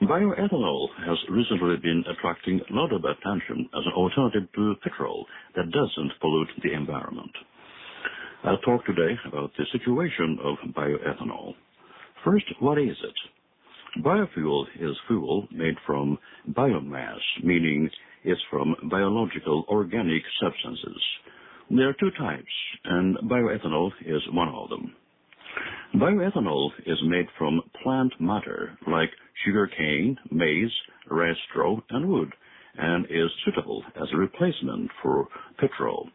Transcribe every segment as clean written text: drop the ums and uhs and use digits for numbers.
Bioethanol has recently been attracting a lot of attention as an alternative to petrol that doesn't pollute the environment. I'll talk today about the situation of bioethanol. First, what is it? BioFuel is fuel made from biomass, meaning it's from biological organic substances. There are two types, and bioethanol is one of them. Bioethanol is made from plant matter like sugarcane, maize, rice straw, and wood, and is suitable as a replacement for petrol.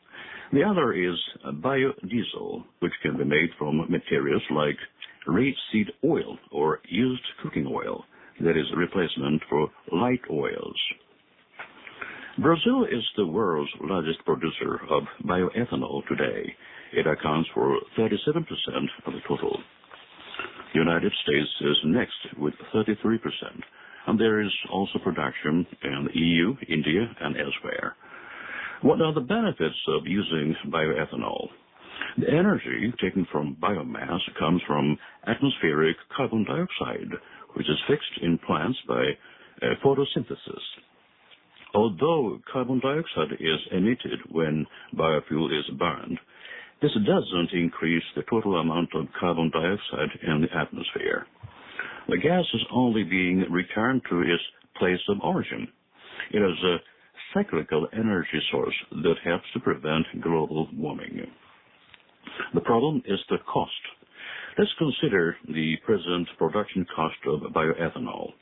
The other is biodiesel, which can be made from materials like rapeseed oil or used cooking oil, that is a replacement for light oils. Brazil is the world's largest producer of bioethanol today. It accounts for 37% of the total. The United States is next with 33%, and there is also production in the EU, India, and elsewhere. What are the benefits of using bioethanol? The energy taken from biomass comes from atmospheric carbon dioxide, which is fixed in plants by photosynthesis. Although carbon dioxide is emitted when biofuel is burned, this doesn't increase the total amount of carbon dioxide in the atmosphere. The gas is only being returned to its place of origin. It is a cyclical energy source that helps to prevent global warming. The problem is the cost. Let's consider the present production cost of bioethanol.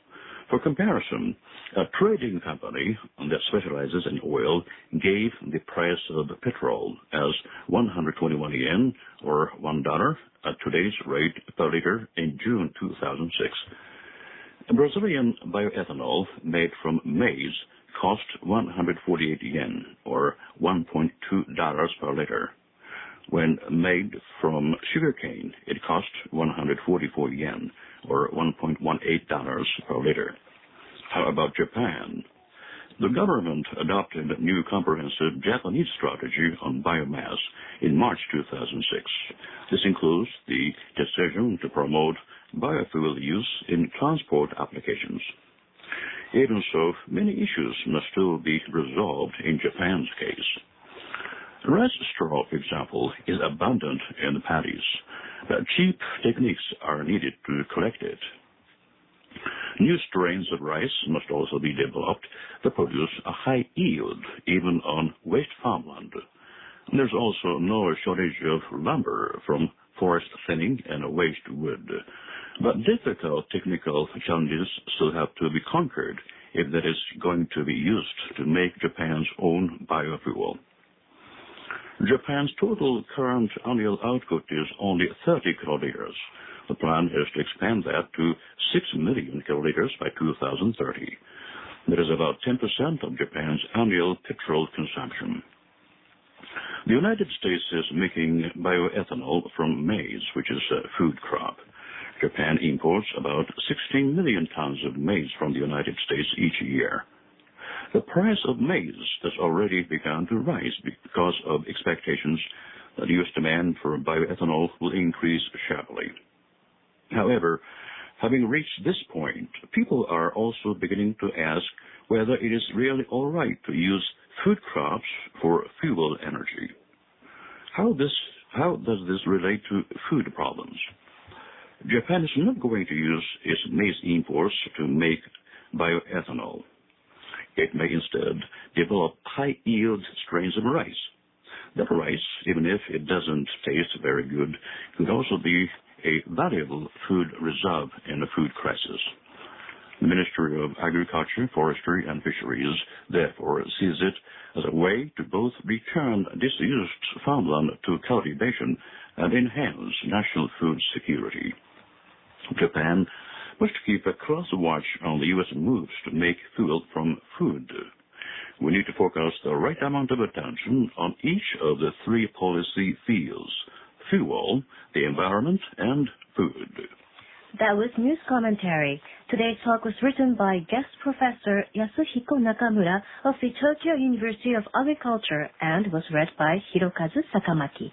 For comparison, a trading company that specializes in oil gave the price of petrol as 121 yen or $1 at today's rate per liter in June 2006. Brazilian bioethanol made from maize cost 148 yen or $1.2 per liter. When made from sugarcane, it cost 144 yen, or $1.18 per liter. How about Japan? The government adopted a new comprehensive Japanese strategy on biomass in March 2006. This includes the decision to promote biofuel use in transport applications. Even so, many issues must still be resolved in Japan's case. Rice straw, for example, is abundant in the paddies, but cheap techniques are needed to collect it. New strains of rice must also be developed that produce a high yield, even on waste farmland. There's also no shortage of lumber from forest thinning and waste wood. But difficult technical challenges still have to be conquered if that is going to be used to make Japan's own biofuel. Japan's total current annual output is only 30 kiloliters. The plan is to expand that to 6 million kiloliters by 2030. That is about 10% of Japan's annual petrol consumption. The United States is making bioethanol from maize, which is a food crop. Japan imports about 16 million tons of maize from the United States each year. The price of maize has already begun to rise because of expectations that U.S. demand for bioethanol will increase sharply. However, having reached this point, people are also beginning to ask whether it is really all right to use food crops for fuel energy. How does this relate to food problems? Japan is not going to use its maize imports to make bioethanol. It may instead develop high-yield strains of rice. That rice, even if it doesn't taste very good, could also be a valuable food reserve in a food crisis. The Ministry of Agriculture, Forestry, and Fisheries therefore sees it as a way to both return disused farmland to cultivation and enhance national food security. Japan must keep a close watch on the U.S. moves to make fuel from food. We need to focus the right amount of attention on each of the three policy fields: fuel, the environment, and food. That was news commentary. Today's talk was written by guest professor Yasuhiko Nakamura of the Tokyo University of Agriculture and was read by Hirokazu Sakamaki.